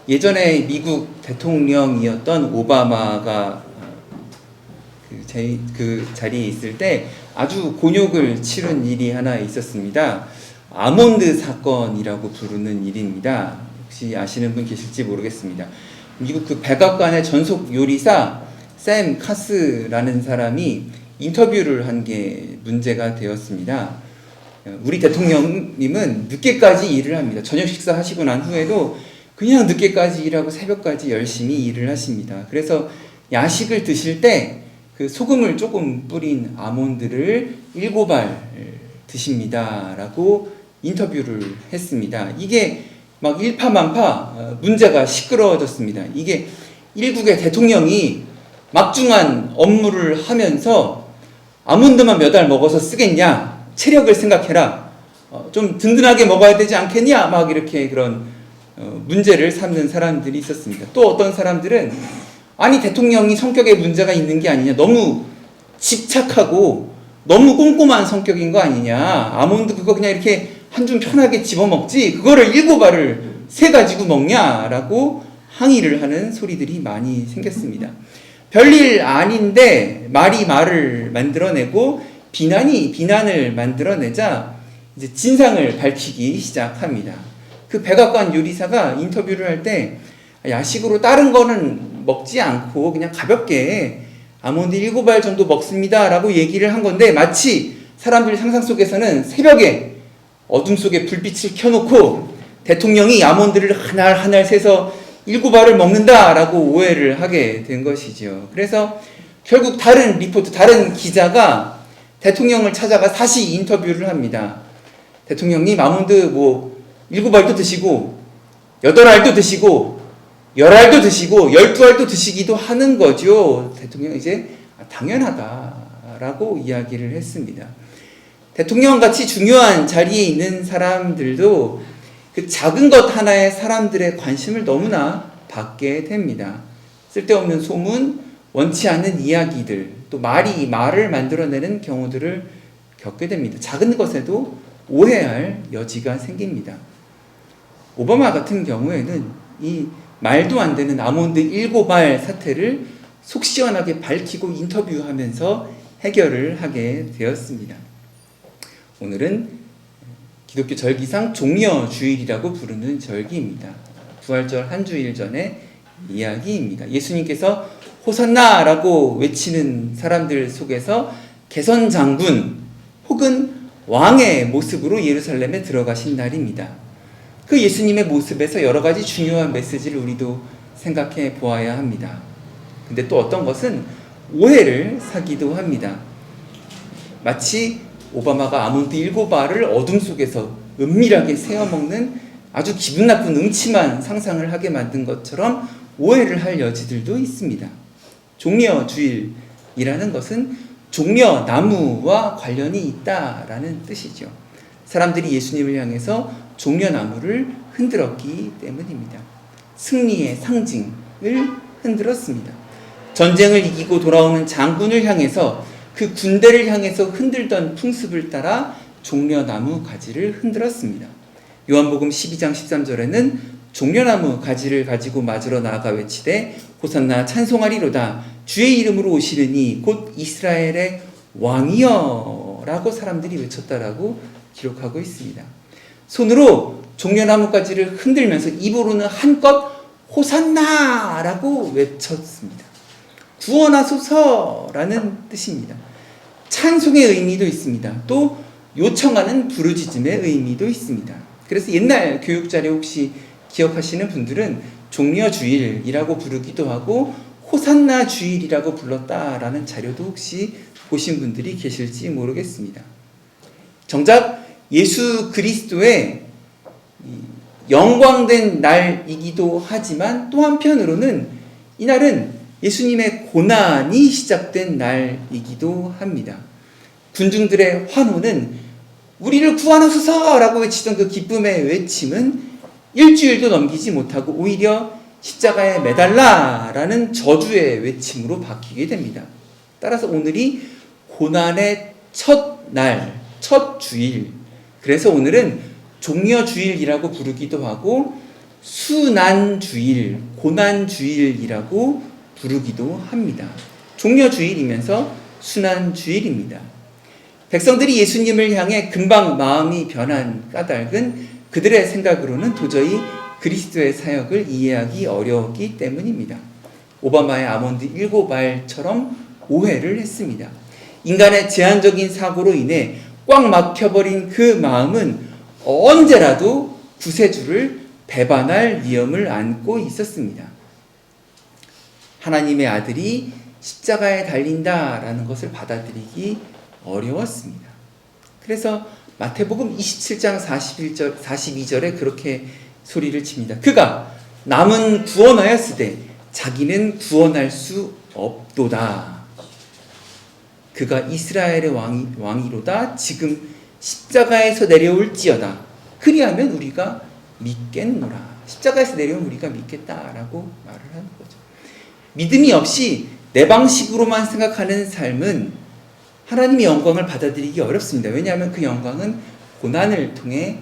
예전에 미국 대통령이었던 오바마가 그 자리에 있을 때 아주 곤욕을 치른 일이 하나 있었습니다. 아몬드 사건이라고 부르는 일입니다. 혹시 아시는 분 계실지 모르겠습니다. 미국 그 백악관의 전속 요리사 샘 카스라는 사람이 인터뷰를 한 게 문제가 되었습니다. 우리 대통령님은 늦게까지 일을 합니다. 저녁 식사하시고 난 후에도 그냥 늦게까지 일하고 새벽까지 열심히 일을 하십니다. 그래서 야식을 드실 때 그 소금을 조금 뿌린 아몬드를 7알 드십니다. 라고 인터뷰를 했습니다. 이게 막 일파만파 문제가 시끄러워졌습니다. 이게 일국의 대통령이 막중한 업무를 하면서 아몬드만 몇 알 먹어서 쓰겠냐? 체력을 생각해라. 좀 든든하게 먹어야 되지 않겠냐? 막 이렇게 그런 문제를 삼는 사람들이 있었습니다. 또 어떤 사람들은 아니 대통령이 성격에 문제가 있는 게 아니냐, 너무 집착하고 너무 꼼꼼한 성격인 거 아니냐, 아몬드 그거 그냥 이렇게 한 줌 편하게 집어먹지 그거를 7알을 세 가지고 먹냐라고 항의를 하는 소리들이 많이 생겼습니다. 별일 아닌데 말이 말을 만들어내고 비난이 비난을 만들어내자 이제 진상을 밝히기 시작합니다. 그 백악관 요리사가 인터뷰를 할 때 야식으로 다른 거는 먹지 않고 그냥 가볍게 아몬드 7알 정도 먹습니다 라고 얘기를 한 건데, 마치 사람들 상상 속에서는 새벽에 어둠 속에 불빛을 켜놓고 대통령이 아몬드를 하나 하나 세서 7알을 먹는다 라고 오해를 하게 된 것이죠. 그래서 결국 다른 리포트, 다른 기자가 대통령을 찾아가 다시 인터뷰를 합니다. 대통령님, 아몬드 7알도 드시고 8알도 드시고 10알도 드시고 12알도 드시기도 하는 거죠. 대통령 이제 당연하다라고 이야기를 했습니다. 대통령같이 중요한 자리에 있는 사람들도 그 작은 것 하나에 사람들의 관심을 너무나 받게 됩니다. 쓸데없는 소문, 원치 않는 이야기들, 또 말이 말을 만들어내는 경우들을 겪게 됩니다. 작은 것에도 오해할 여지가 생깁니다. 오바마 같은 경우에는 이 말도 안 되는 아몬드 7알 사태를 속 시원하게 밝히고 인터뷰하면서 해결을 하게 되었습니다. 오늘은 기독교 절기상 종려주일이라고 부르는 절기입니다. 부활절 한 주일 전의 이야기입니다. 예수님께서 호산나라고 외치는 사람들 속에서 개선장군 혹은 왕의 모습으로 예루살렘에 들어가신 날입니다. 그 예수님의 모습에서 여러 가지 중요한 메시지를 우리도 생각해 보아야 합니다. 근데 또 어떤 것은 오해를 사기도 합니다. 마치 오바마가 아몬드 7알을 어둠 속에서 은밀하게 세어먹는 아주 기분 나쁜 음침한 상상을 하게 만든 것처럼 오해를 할 여지들도 있습니다. 종려주일이라는 것은 종려나무와 관련이 있다라는 뜻이죠. 사람들이 예수님을 향해서 종려나무를 흔들었기 때문입니다. 승리의 상징을 흔들었습니다. 전쟁을 이기고 돌아오는 장군을 향해서, 그 군대를 향해서 흔들던 풍습을 따라 종려나무 가지를 흔들었습니다. 요한복음 12장 13절에는 종려나무 가지를 가지고 맞으러 나아가 외치되 호산나 찬송하리로다 주의 이름으로 오시느니 곧 이스라엘의 왕이여 라고 사람들이 외쳤다라고 기록하고 있습니다. 손으로 종려나무 가지를 흔들면서 입으로는 한껏 호산나 라고 외쳤습니다. 구원하소서라는 뜻입니다. 찬송의 의미도 있습니다. 또 요청하는 부르짖음의 의미도 있습니다. 그래서 옛날 교육자료 혹시 기억하시는 분들은 종려주일이라고 부르기도 하고 호산나 주일이라고 불렀다라는 자료도 혹시 보신 분들이 계실지 모르겠습니다. 정작 예수 그리스도의 영광된 날이기도 하지만 또 한편으로는 이날은 예수님의 고난이 시작된 날이기도 합니다. 군중들의 환호는 우리를 구원하소서라고 외치던 그 기쁨의 외침은 일주일도 넘기지 못하고 오히려 십자가에 매달라라는 저주의 외침으로 바뀌게 됩니다. 따라서 오늘이 고난의 첫 날, 첫 주일, 그래서 오늘은 종려주일이라고 부르기도 하고 수난주일, 고난주일이라고 부르기도 합니다. 종려주일이면서 수난주일입니다. 백성들이 예수님을 향해 금방 마음이 변한 까닭은 그들의 생각으로는 도저히 그리스도의 사역을 이해하기 어려웠기 때문입니다. 오바마의 아몬드 7알처럼 오해를 했습니다. 인간의 제한적인 사고로 인해 꽉 막혀버린 그 마음은 언제라도 구세주를 배반할 위험을 안고 있었습니다. 하나님의 아들이 십자가에 달린다라는 것을 받아들이기 어려웠습니다. 그래서 마태복음 27장 42절에 그렇게 소리를 칩니다. 그가 남은 구원하였으되 자기는 구원할 수 없도다. 그가 이스라엘의 왕이로다. 지금 십자가에서 내려올지어다. 그리하면 우리가 믿겠노라. 십자가에서 내려오면 우리가 믿겠다라고 말을 하는 거죠. 믿음이 없이 내 방식으로만 생각하는 삶은 하나님의 영광을 받아들이기 어렵습니다. 왜냐하면 그 영광은 고난을 통해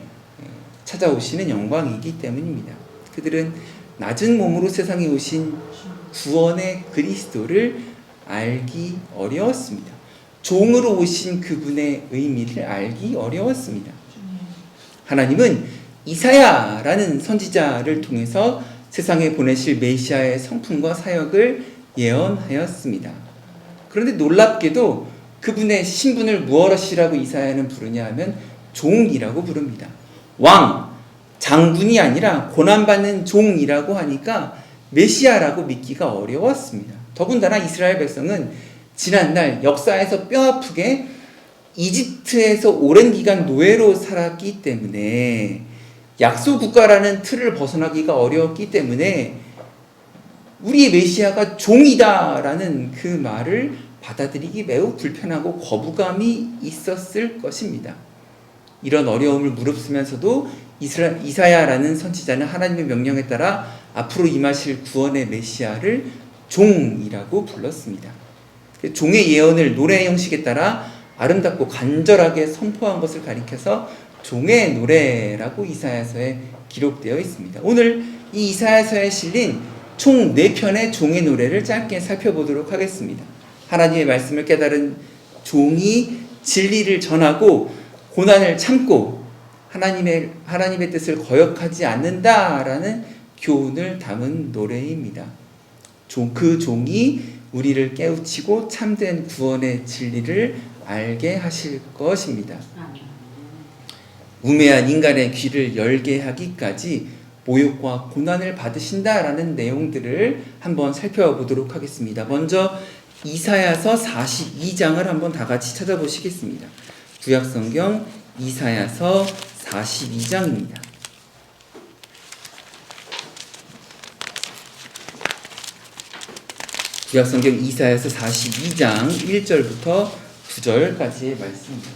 찾아오시는 영광이기 때문입니다. 그들은 낮은 몸으로 세상에 오신 구원의 그리스도를 알기 어려웠습니다. 종으로 오신 그분의 의미를 알기 어려웠습니다. 하나님은 이사야라는 선지자를 통해서 세상에 보내실 메시아의 성품과 사역을 예언하였습니다. 그런데 놀랍게도 그분의 신분을 무엇이라고 이사야는 부르냐 하면 종이라고 부릅니다. 왕, 장군이 아니라 고난받는 종이라고 하니까 메시아라고 믿기가 어려웠습니다. 더군다나 이스라엘 백성은 지난날 역사에서 뼈아프게 이집트에서 오랜 기간 노예로 살았기 때문에 약소 국가라는 틀을 벗어나기가 어려웠기 때문에 우리의 메시아가 종이다라는 그 말을 받아들이기 매우 불편하고 거부감이 있었을 것입니다. 이런 어려움을 무릅쓰면서도 이사야라는 선지자는 하나님의 명령에 따라 앞으로 임하실 구원의 메시아를 종이라고 불렀습니다. 종의 예언을 노래 형식에 따라 아름답고 간절하게 선포한 것을 가리켜서 종의 노래라고 이사야서에 기록되어 있습니다. 오늘 이 이사야서에 실린 총 4편의 종의 노래를 짧게 살펴보도록 하겠습니다. 하나님의 말씀을 깨달은 종이 진리를 전하고 고난을 참고 하나님의 뜻을 거역하지 않는다라는 교훈을 담은 노래입니다. 그 종이 우리를 깨우치고 참된 구원의 진리를 알게 하실 것입니다. 우매한 인간의 귀를 열게 하기까지 모욕과 고난을 받으신다라는 내용들을 한번 살펴보도록 하겠습니다. 먼저 이사야서 42장을 한번 다 같이 찾아보시겠습니다. 구약성경 이사야서 42장입니다. 구약성경 이사야서 42장 1절부터 9절까지의 말씀입니다.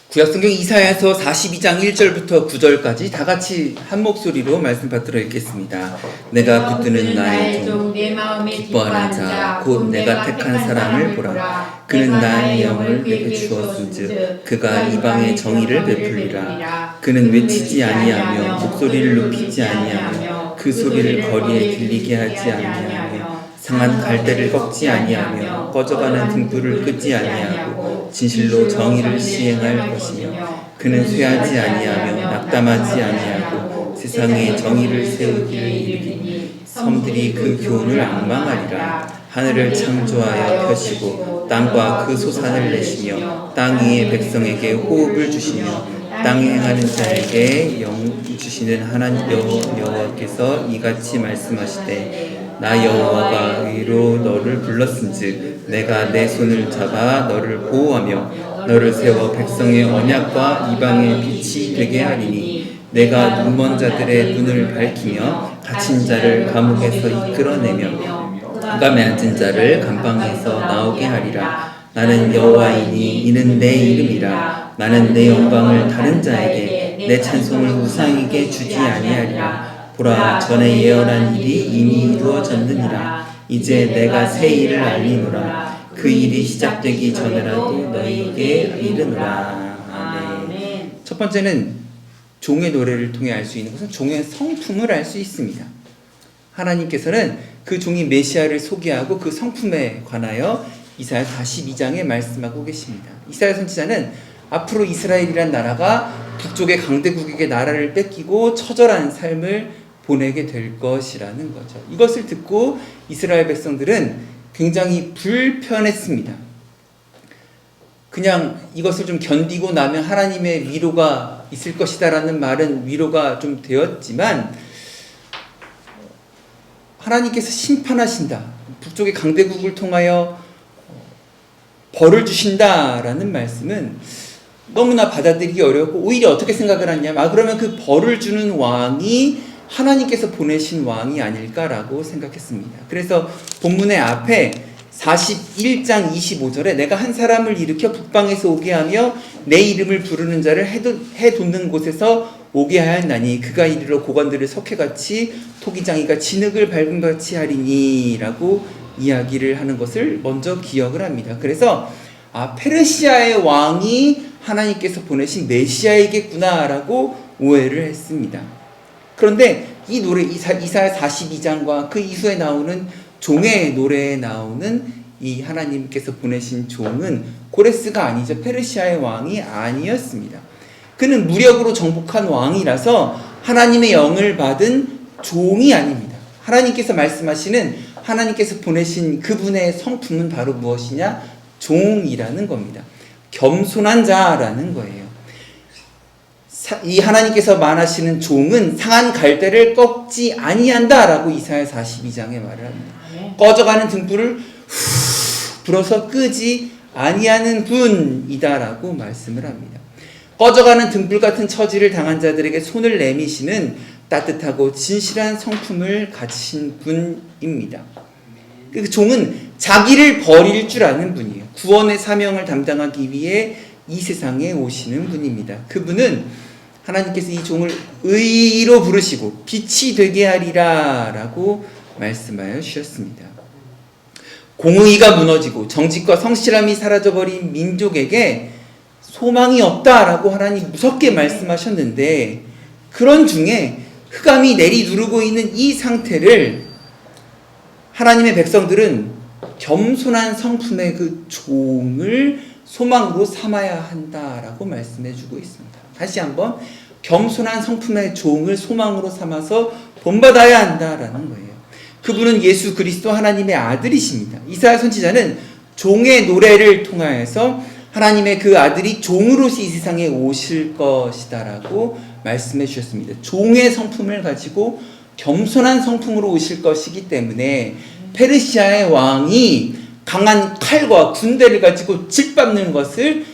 구약성경 이사야서 42장 1절부터 9절까지 다 같이 한 목소리로 말씀 받들어 읽겠습니다. 내가 붙드는 나의 종 기뻐하는 자 곧 내가 택한 사람을 보라. 그는 나의 영을 내게 주었은즉 그가 이방의 정의를 베풀리라. 그는 외치지 아니하며 목소리를 높이지 아니하며 그 소리를 거리에 들리게 하지 아니하며 상한 갈대를 꺾지 아니하며 꺼져가는 등불을 끄지 아니하고 진실로 정의를 시행할 것이며 그는 쇠하지 아니하며 낙담하지 아니하고 세상에 정의를 세우기를 이르리니 섬들이 그 교훈을 앙망하리라. 하늘을 창조하여 펴시고 땅과 그 소산을 내시며 땅 위의 백성에게 호흡을 주시며 땅에 행하는 자에게 영 주시는 하나님 여호와께서 이같이 말씀하시되 나 여호와가 의로 너를 불렀은즉 내가 내 손을 잡아 너를 보호하며 너를 세워 백성의 언약과 이방의 빛이 되게 하리니 내가 눈먼 자들의 눈을 밝히며 갇힌 자를 감옥에서 이끌어내며 감에 앉은 자를 감방에서 나오게 하리라. 나는 여호와이니 이는 내 이름이라. 나는 내 영광을 다른 자에게 내 찬송을 우상에게 주지 아니하리라. 보라 전에 예언한 일이 이미 이루어졌느니라. 이제 내가 새 일을 알리노라. 그 일이 시작되기 전에라도 너희에게 이르노라. 아멘. 첫 번째는 종의 노래를 통해 알 수 있는 것은 종의 성품을 알 수 있습니다. 하나님께서는 그 종이 메시아를 소개하고 그 성품에 관하여 이사야 42장에 말씀하고 계십니다. 이사야 선지자는 앞으로 이스라엘이란 나라가 북쪽의 강대국에게 나라를 뺏기고 처절한 삶을 보내게 될 것이라는 거죠. 이것을 듣고 이스라엘 백성들은 굉장히 불편했습니다. 그냥 이것을 좀 견디고 나면 하나님의 위로가 있을 것이다라는 말은 위로가 좀 되었지만, 하나님께서 심판하신다, 북쪽의 강대국을 통하여 벌을 주신다라는 말씀은 너무나 받아들이기 어렵고, 오히려 어떻게 생각을 하냐면, 그러면 그 벌을 주는 왕이 하나님께서 보내신 왕이 아닐까라고 생각했습니다. 그래서 본문의 앞에 41장 25절에 내가 한 사람을 일으켜 북방에서 오게 하며 내 이름을 부르는 자를 해돋는 곳에서 오게 하였나니 그가 이르러 고관들을 석회같이 토기장이가 진흙을 밟음같이 하리니 라고 이야기를 하는 것을 먼저 기억을 합니다. 그래서 페르시아의 왕이 하나님께서 보내신 메시아이겠구나 라고 오해를 했습니다. 그런데 이 노래, 이사야 42장과 그 이후에 나오는 종의 노래에 나오는 이 하나님께서 보내신 종은 고레스가 아니죠. 페르시아의 왕이 아니었습니다. 그는 무력으로 정복한 왕이라서 하나님의 영을 받은 종이 아닙니다. 하나님께서 말씀하시는, 하나님께서 보내신 그분의 성품은 바로 무엇이냐? 종이라는 겁니다. 겸손한 자라는 거예요. 이 하나님께서 말하시는 종은 상한 갈대를 꺾지 아니한다라고 이사야 42장에 말을 합니다. 꺼져가는 등불을 불어서 끄지 아니하는 분이다라고 말씀을 합니다. 꺼져가는 등불 같은 처지를 당한 자들에게 손을 내미시는 따뜻하고 진실한 성품을 가지신 분입니다. 그 종은 자기를 버릴 줄 아는 분이에요. 구원의 사명을 담당하기 위해 이 세상에 오시는 분입니다. 그분은 하나님께서 이 종을 의로 부르시고 빛이 되게 하리라 라고 말씀하여 주셨습니다. 공의가 무너지고 정직과 성실함이 사라져버린 민족에게 소망이 없다라고 하나님 무섭게 말씀하셨는데, 그런 중에 흑암이 내리누르고 있는 이 상태를 하나님의 백성들은 겸손한 성품의 그 종을 소망으로 삼아야 한다라고 말씀해 주고 있습니다. 다시 한번, 겸손한 성품의 종을 소망으로 삼아서 본받아야 한다라는 거예요. 그분은 예수 그리스도 하나님의 아들이십니다. 이사야 선지자는 종의 노래를 통하여서 하나님의 그 아들이 종으로서 이 세상에 오실 것이다라고 말씀해 주셨습니다. 종의 성품을 가지고 겸손한 성품으로 오실 것이기 때문에 페르시아의 왕이 강한 칼과 군대를 가지고 짓밟는 것을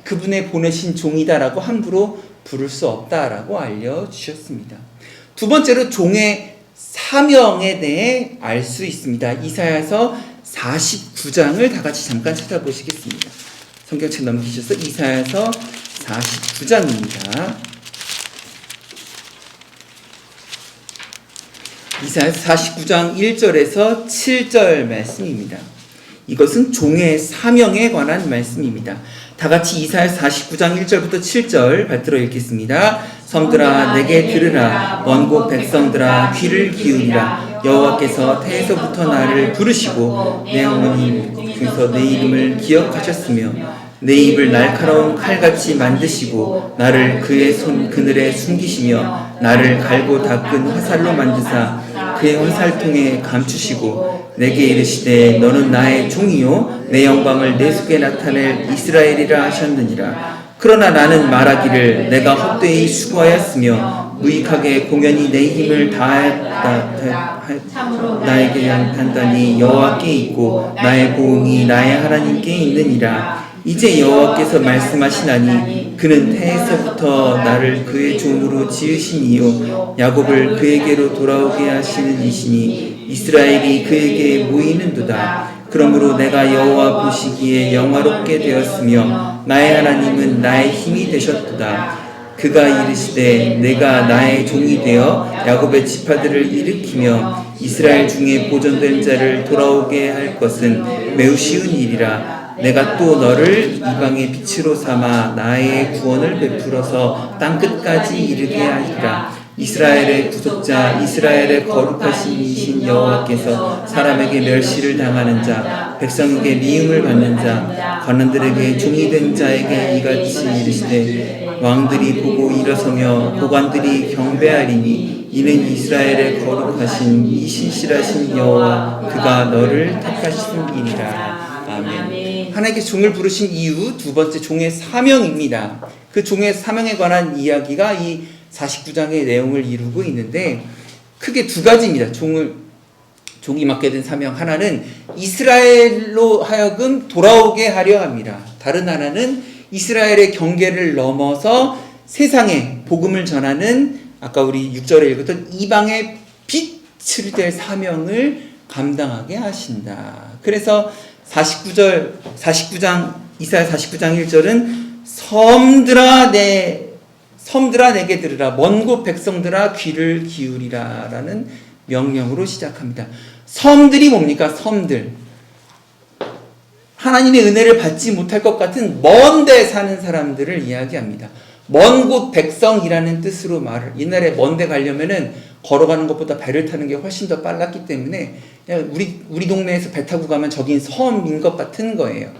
그분의 보내신 종이다라고 함부로 부를 수 없다라고 알려주셨습니다. 두 번째로 종의 사명에 대해 알 수 있습니다. 이사야서 49장을 다 같이 잠깐 찾아보시겠습니다. 성경책 넘기셔서 이사야서 49장입니다. 이사야서 49장 1절에서 7절 말씀입니다. 이것은 종의 사명에 관한 말씀입니다. 다 같이 이사야서 49장 1절부터 7절 받들어 읽겠습니다. 성들아 내게 들으라, 원국 백성들아 귀를 기울이라. 여호와께서 태에서부터 나를 부르시고 내 어머니 중에서 내 이름을 기억하셨으며 내 입을 날카로운 칼같이 만드시고 나를 그의 손 그늘에 숨기시며 나를 갈고 닦은 화살로 만드사 그의 화살통에 감추시고 내게 이르시되 너는 나의 종이요 내 영광을 내 속에 나타낼 이스라엘이라 하셨느니라. 그러나 나는 말하기를 내가 헛되이 수고하였으며 무익하게 공연히 내 힘을 다하였다 나에게 한 판단이 여호와께 있고 나의 보응이 나의 하나님께 있느니라. 이제 여호와께서 말씀하시나니 그는 태에서부터 나를 그의 종으로 지으신 이요 야곱을 그에게로 돌아오게 하시는 이시니 이스라엘이 그에게 모이는도다. 그러므로 내가 여호와 보시기에 영화롭게 되었으며 나의 하나님은 나의 힘이 되셨도다. 그가 이르시되 내가 나의 종이 되어 야곱의 지파들을 일으키며 이스라엘 중에 보존된 자를 돌아오게 할 것은 매우 쉬운 일이라. 내가 또 너를 이방의 빛으로 삼아 나의 구원을 베풀어서 땅 끝까지 이르게 하리라. 이스라엘의 구속자, 이스라엘의 거룩하신 이신 여호와께서 사람에게 멸시를 당하는 자, 백성에게 미움을 받는 자, 관원들에게 종이 된 자에게 이같이 이르시되 왕들이 보고 일어서며 고관들이 경배하리니 이는 이스라엘의 거룩하신 이 신실하신 여호와 그가 너를 택하심이니라. 아멘. 하나님께 종을 부르신 이유 두 번째 종의 사명입니다. 그 종의 사명에 관한 이야기가 이 49장의 내용을 이루고 있는데 크게 두 가지입니다. 종이 맡게 된 사명 하나는 이스라엘로 하여금 돌아오게 하려 합니다. 다른 하나는 이스라엘의 경계를 넘어서 세상에 복음을 전하는 아까 우리 6절에 읽었던 이방의 빛을 될 사명을 감당하게 하신다. 그래서 49장 이사야 49장 1절은 섬들아 내게 들으라 먼 곳 백성들아 귀를 기울이라 라는 명령으로 시작합니다. 섬들이 뭡니까? 섬들. 하나님의 은혜를 받지 못할 것 같은 먼 데 사는 사람들을 이야기합니다. 먼 곳 백성이라는 뜻으로 말을 옛날에 먼 데 가려면은 걸어가는 것보다 배를 타는 게 훨씬 더 빨랐기 때문에 그냥 우리 동네에서 배 타고 가면 저긴 섬인 것 같은 거예요.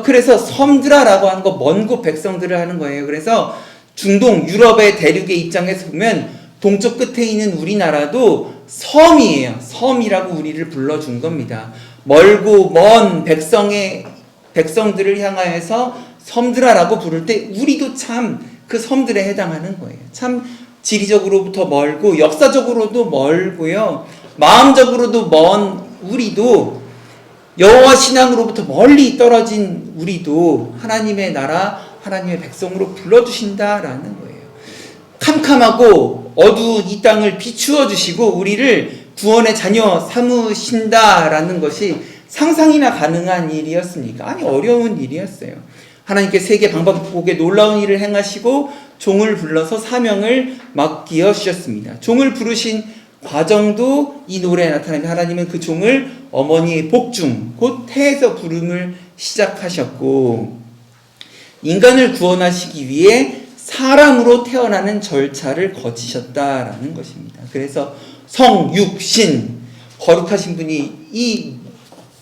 그래서 섬들아라고 하는 거 먼 곳 백성들을 하는 거예요. 그래서 중동 유럽의 대륙의 입장에서 보면 동쪽 끝에 있는 우리나라도 섬이에요. 섬이라고 우리를 불러준 겁니다. 멀고 먼 백성들을 향하여서 섬들아라고 부를 때 우리도 참 그 섬들에 해당하는 거예요. 참 지리적으로부터 멀고 역사적으로도 멀고요. 마음적으로도 먼 우리도 여호와 신앙으로부터 멀리 떨어진 우리도 하나님의 나라, 하나님의 백성으로 불러주신다라는 거예요. 캄캄하고 어두운 이 땅을 비추어 주시고 우리를 구원의 자녀 삼으신다라는 것이 상상이나 가능한 일이었습니까? 아니 어려운 일이었어요. 하나님께 세계 방법국에 놀라운 일을 행하시고 종을 불러서 사명을 맡겨 주셨습니다. 종을 부르신 과정도 이 노래에 나타납니다. 하나님은 그 종을 어머니의 복중 곧 태에서 부름을 시작하셨고 인간을 구원하시기 위해 사람으로 태어나는 절차를 거치셨다라는 것입니다. 그래서 성, 육, 신 거룩하신 분이 이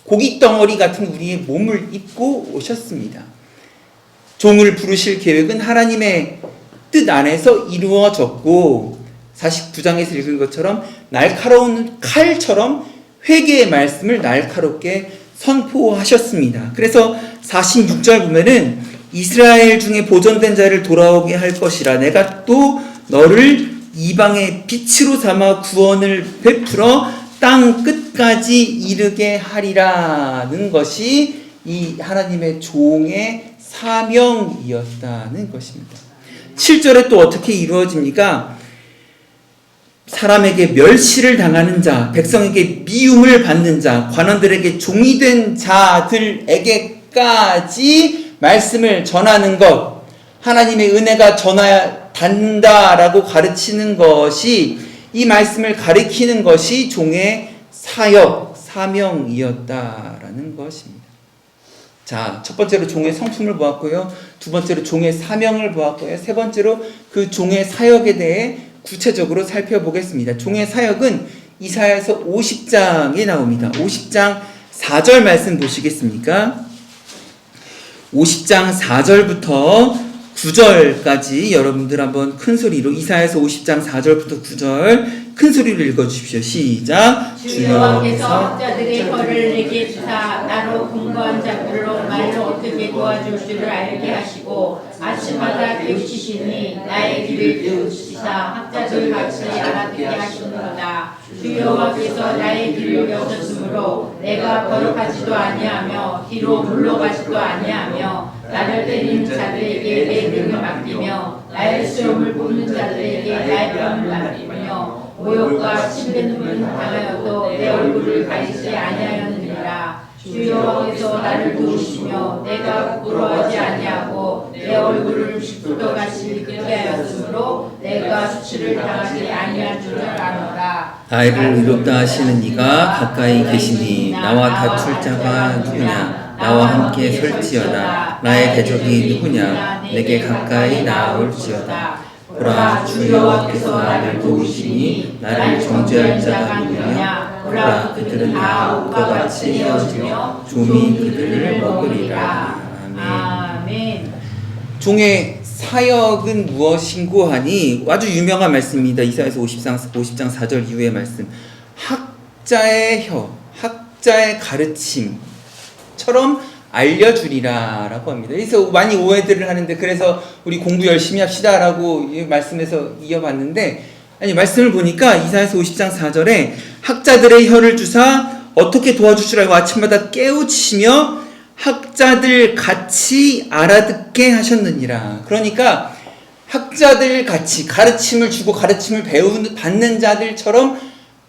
고깃덩어리 같은 우리의 몸을 입고 오셨습니다. 종을 부르실 계획은 하나님의 뜻 안에서 이루어졌고 49장에서 읽은 것처럼 날카로운 칼처럼 회개의 말씀을 날카롭게 선포하셨습니다. 그래서 46절 보면은 이스라엘 중에 보존된 자를 돌아오게 할 것이라 내가 또 너를 이방의 빛으로 삼아 구원을 베풀어 땅 끝까지 이르게 하리라는 것이 이 하나님의 종의 사명이었다는 것입니다. 7절에 또 어떻게 이루어집니까? 사람에게 멸시를 당하는 자, 백성에게 미움을 받는 자, 관원들에게 종이 된 자들에게까지 말씀을 전하는 것, 하나님의 은혜가 닿는다라고 가르치는 것이 이 말씀을 가리키는 것이 종의 사역, 사명이었다라는 것입니다. 자, 첫 번째로 종의 성품을 보았고요. 두 번째로 종의 사명을 보았고요. 세 번째로 그 종의 사역에 대해 구체적으로 살펴보겠습니다. 종의 사역은 이사야서 50장에 나옵니다. 50장 4절 말씀 보시겠습니까? 50장 4절부터 9절까지 여러분들 한번 큰 소리로 이사야서 50장 4절부터 9절 큰 소리로 읽어주십시오. 시작. 주여께서 학자들의 벌을 내게 주사 나로 근거한 자들로 말로 어떻게 도와줄 줄을 알게 하시고 아침마다 깨우치시니 나의 길을 깨우치사 학자들 같이 알아듣게 하시는도다. 주여께서 나의 길을 여셨으므로 내가 거룩하지도 아니하며 뒤로 물러가지도 아니하며 나를 때리는 자들에게 내 등을 맡기며 나의 수염을 뽑는 자들에게 나의 뺨을 맡기며 모욕과 침뱉음을 당하여도 내 얼굴을 가리지 아니하였느니라. 주여께서 나를 도우시며 내가 부끄러워하지 아니하고 내 얼굴을 pit도같이 비게 하였으므로 내가 수치를 당하지 아니할 줄을 아노라. 나를 의롭다 하시는 이가 가까이 계시니 나와 다툴 자가 누구냐? 나와 함께 설지어다. 나의 대적이 누구냐? 내게 가까이 나올지어다. 보라, 주 여호와께서 나를 도우시니 나를 정죄할 자가 누구냐? 보라, 그들은 다 옷과 같이 헤어지며 좀이 그들을 먹으리라. 아멘. 종의 사역은 무엇인고 하니 아주 유명한 말씀입니다. 이사야서 50장 4절 이후의 말씀. 학자의 혀, 학자의 가르침처럼 알려주리라 라고 합니다. 그래서 많이 오해들을 하는데, 그래서 우리 공부 열심히 합시다 라고 말씀에서 이어봤는데, 아니 말씀을 보니까 이사야서 50장 4절에 학자들의 혀를 주사 어떻게 도와주시라고 아침마다 깨우치시며 학자들 같이 알아듣게 하셨느니라. 그러니까 학자들 같이 가르침을 주고 가르침을 받는 자들처럼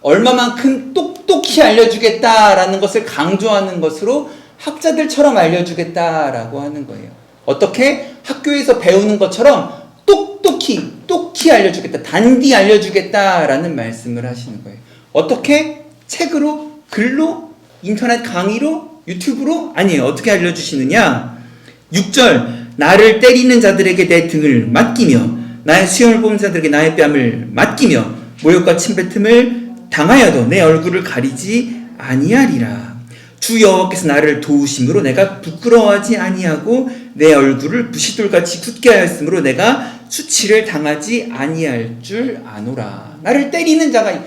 얼마만큼 똑똑히 알려주겠다라는 것을 강조하는 것으로 학자들처럼 알려주겠다라고 하는 거예요. 어떻게? 학교에서 배우는 것처럼 똑똑히 알려주겠다, 단디 알려주겠다라는 말씀을 하시는 거예요. 어떻게? 책으로, 글로, 인터넷 강의로, 유튜브로? 아니에요. 어떻게 알려주시느냐? 6절, 나를 때리는 자들에게 내 등을 맡기며 나의 수염을 뽑는 자들에게 나의 뺨을 맡기며 모욕과 침뱉음을 당하여도 내 얼굴을 가리지 아니하리라. 주 여호와께서 나를 도우심으로 내가 부끄러워하지 아니하고 내 얼굴을 부싯돌같이 굳게 하였으므로 내가 수치를 당하지 아니할 줄 아노라. 나를 때리는 자가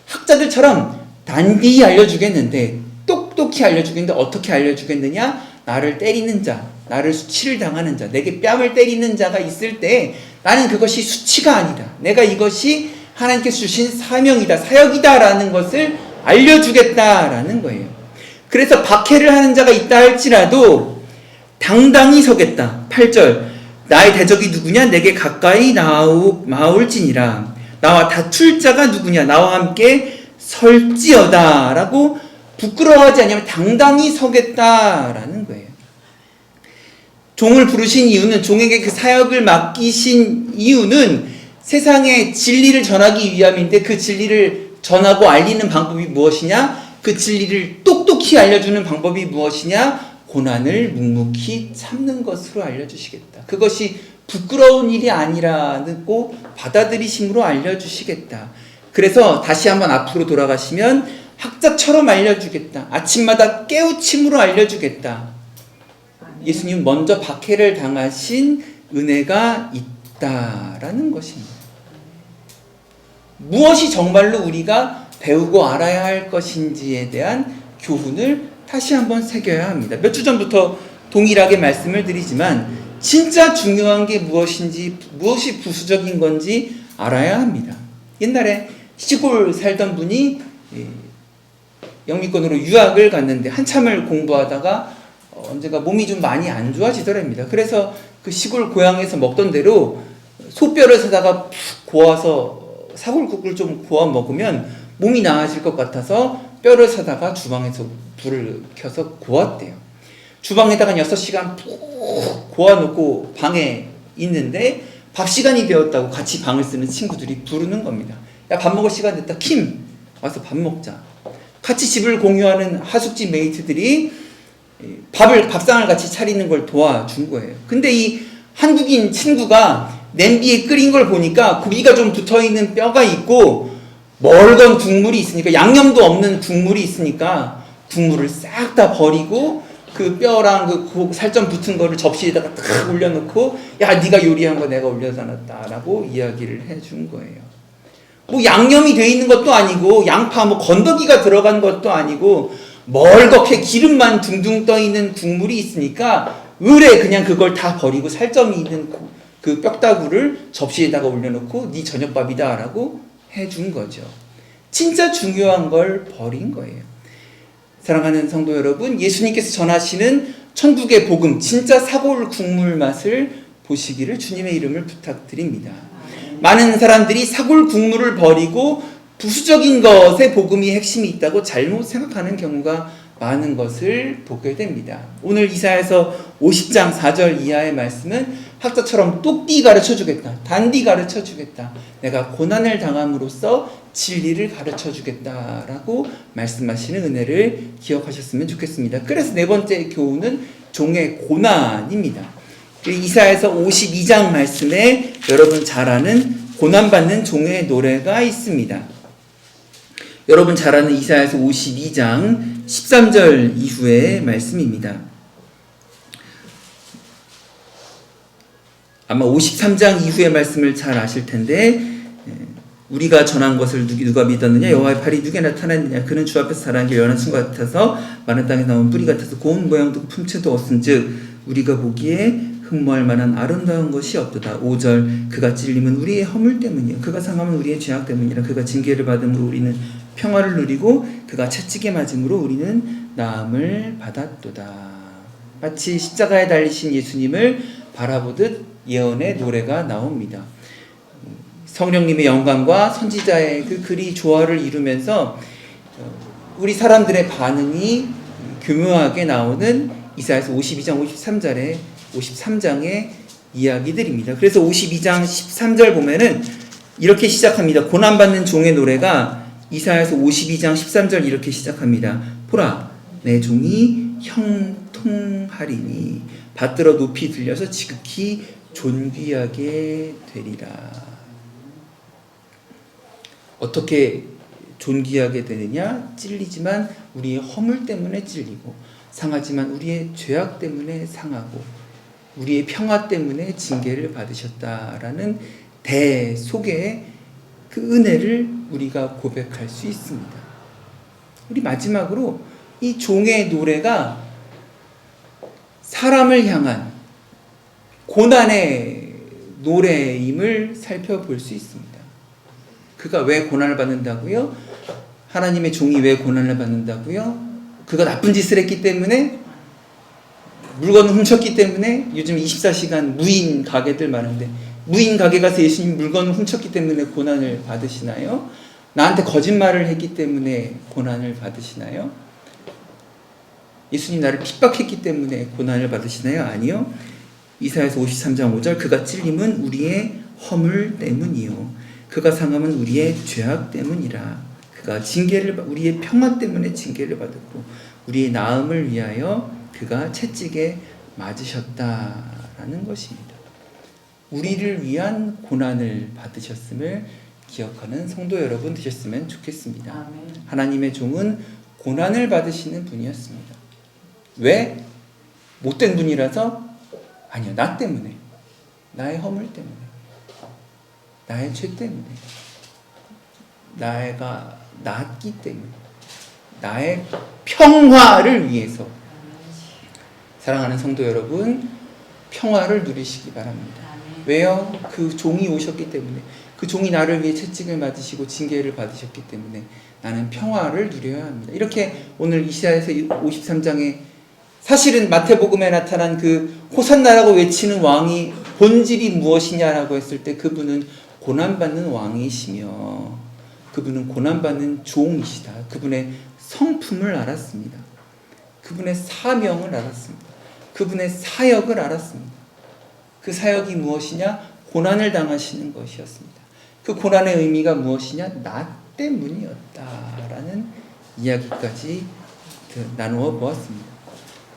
학자들처럼 단디 알려주겠는데, 똑똑히 알려주겠는데 어떻게 알려주겠느냐? 나를 때리는 자, 나를 수치를 당하는 자, 내게 뺨을 때리는 자가 있을 때 나는 그것이 수치가 아니다, 내가 이것이 하나님께서 주신 사명이다, 사역이다 라는 것을 알려주겠다라는 거예요. 그래서 박해를 하는 자가 있다 할지라도 당당히 서겠다. 8절, 나의 대적이 누구냐? 내게 가까이 나올지니라. 나와 다툴 자가 누구냐? 나와 함께 설지어다 라고 부끄러워하지 않으면 당당히 서겠다라는 거예요. 종을 부르신 이유는, 종에게 그 사역을 맡기신 이유는 세상에 진리를 전하기 위함인데, 그 진리를 전하고 알리는 방법이 무엇이냐? 그 진리를 똑똑히 알려주는 방법이 무엇이냐? 고난을 묵묵히 참는 것으로 알려주시겠다. 그것이 부끄러운 일이 아니라고 받아들이심으로 알려주시겠다. 그래서 다시 한번 앞으로 돌아가시면 학자처럼 알려주겠다. 아침마다 깨우침으로 알려주겠다. 예수님 먼저 박해를 당하신 은혜가 있다라는 것입니다. 무엇이 정말로 우리가 배우고 알아야 할 것인지에 대한 교훈을 다시 한번 새겨야 합니다. 몇 주 전부터 동일하게 말씀을 드리지만 진짜 중요한 게 무엇인지, 무엇이 부수적인 건지 알아야 합니다. 옛날에 시골 살던 분이 영미권으로 유학을 갔는데 한참을 공부하다가 언젠가 몸이 좀 많이 안 좋아지더랍니다. 그래서 그 시골 고향에서 먹던 대로 소뼈를 사다가 푹 고아서 사골국을 좀 고아 먹으면 몸이 나아질 것 같아서 뼈를 사다가 주방에서 불을 켜서 고았대요. 주방에다가 6시간 푹 고아놓고 방에 있는데 밥 시간이 되었다고 같이 방을 쓰는 친구들이 부르는 겁니다. 야, 밥 먹을 시간 됐다. 킴, 와서 밥 먹자. 같이 집을 공유하는 하숙집 메이트들이 밥상을 같이 차리는 걸 도와준 거예요. 근데 이 한국인 친구가 냄비에 끓인 걸 보니까 고기가 좀 붙어있는 뼈가 있고 멀건 국물이 있으니까, 양념도 없는 국물이 있으니까 국물을 싹 다 버리고 그 뼈랑 그 살점 붙은 거를 접시에다가 딱 올려놓고, 야, 네가 요리한 거 내가 올려서 놨다라고 이야기를 해준 거예요. 뭐 양념이 돼 있는 것도 아니고 양파 뭐 건더기가 들어간 것도 아니고 멀겋게 기름만 둥둥 떠 있는 국물이 있으니까 의뢰 그냥 그걸 다 버리고 살점이 있는 그 뼈다구를 접시에다가 올려놓고 네 저녁밥이다 라고 해준 거죠. 진짜 중요한 걸 버린 거예요. 사랑하는 성도 여러분, 예수님께서 전하시는 천국의 복음, 진짜 사골 국물 맛을 보시기를 주님의 이름을 부탁드립니다. 많은 사람들이 사골 국물을 버리고 부수적인 것에 복음이 핵심이 있다고 잘못 생각하는 경우가 많은 것을 보게 됩니다. 오늘 이사야서 50장 4절 이하의 말씀은 학자처럼 똑띠 가르쳐주겠다, 단디 가르쳐주겠다, 내가 고난을 당함으로써 진리를 가르쳐주겠다라고 말씀하시는 은혜를 기억하셨으면 좋겠습니다. 그래서 네 번째 교훈은 종의 고난입니다. 이사야서 52장 말씀에 여러분 잘 아는 고난받는 종의 노래가 있습니다. 여러분 잘 아는 이사야서 52장 13절 이후의 말씀입니다. 아마 53장 이후의 말씀을 잘 아실 텐데, 우리가 전한 것을 누가 믿었느냐? 여호와의 팔이 누구에 나타났느냐? 그는 주 앞에서 자라는 게 연한 춤 같아서 마른 땅에 나온 뿌리 같아서 고운 모양도 품체도 없은즉 우리가 보기에 흠모할 만한 아름다운 것이 없도다. 5절 그가 찔림은 우리의 허물 때문이요 그가 상함은 우리의 죄악 때문이라. 그가 징계를 받음으로 우리는 평화를 누리고 그가 채찍에 맞음으로 우리는 나음을 받았도다. 마치 십자가에 달리신 예수님을 바라보듯 예언의 노래가 나옵니다. 성령님의 영광과 선지자의 그 글이 조화를 이루면서 우리 사람들의 반응이 교묘하게 나오는 이사야서 52장 53장의 이야기들입니다. 그래서 52장 13절 보면은 이렇게 시작합니다. 고난받는 종의 노래가 이사야서 52장 13절 이렇게 시작합니다. 보라 내 종이 형통하리니 받들어 높이 들려서 지극히 존귀하게 되리라. 어떻게 존귀하게 되느냐? 찔리지만 우리의 허물 때문에 찔리고, 상하지만 우리의 죄악 때문에 상하고, 우리의 평화 때문에 징계를 받으셨다라는 대 속에 그 은혜를 우리가 고백할 수 있습니다. 우리 마지막으로 이 종의 노래가 사람을 향한 고난의 노래임을 살펴볼 수 있습니다. 그가 왜 고난을 받는다고요? 하나님의 종이 왜 고난을 받는다고요? 그가 나쁜 짓을 했기 때문에, 물건을 훔쳤기 때문에. 요즘 24시간 무인 가게들 많은데 무인 가게 가서 예수님 물건을 훔쳤기 때문에 고난을 받으시나요? 나한테 거짓말을 했기 때문에 고난을 받으시나요? 예수님 나를 핍박했기 때문에 고난을 받으시나요? 아니요. 이사야서 53장 5절 그가 찔림은 우리의 허물 때문이요 그가 상함은 우리의 죄악 때문이라. 그가 우리의 평화 때문에 징계를 받았고 우리의 나음을 위하여 그가 채찍에 맞으셨다라는 것입니다. 우리를 위한 고난을 받으셨음을 기억하는 성도 여러분 되셨으면 좋겠습니다. 아멘. 하나님의 종은 고난을 받으시는 분이었습니다. 왜? 못된 분이라서? 아니요, 나 때문에, 나의 허물 때문에, 나의 죄 때문에, 나가 낫기 때문에, 나의 평화를 위해서. 사랑하는 성도 여러분, 평화를 누리시기 바랍니다. 왜요? 그 종이 오셨기 때문에, 그 종이 나를 위해 채찍을 맞으시고 징계를 받으셨기 때문에 나는 평화를 누려야 합니다. 이렇게 오늘 이사야서 53장에 사실은 마태복음에 나타난 그 호산나라고 외치는 왕이 본질이 무엇이냐라고 했을 때 그분은 고난받는 왕이시며 그분은 고난받는 종이시다. 그분의 성품을 알았습니다. 그분의 사명을 알았습니다. 그분의 사역을 알았습니다. 그 사역이 무엇이냐? 고난을 당하시는 것이었습니다. 그 고난의 의미가 무엇이냐? 나 때문이었다라는 이야기까지 나누어 보았습니다.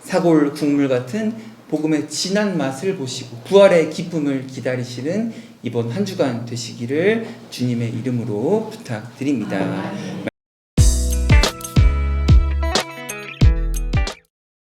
사골 국물 같은 복음의 진한 맛을 보시고 부활의 기쁨을 기다리시는 이번 한 주간 되시기를 주님의 이름으로 부탁드립니다.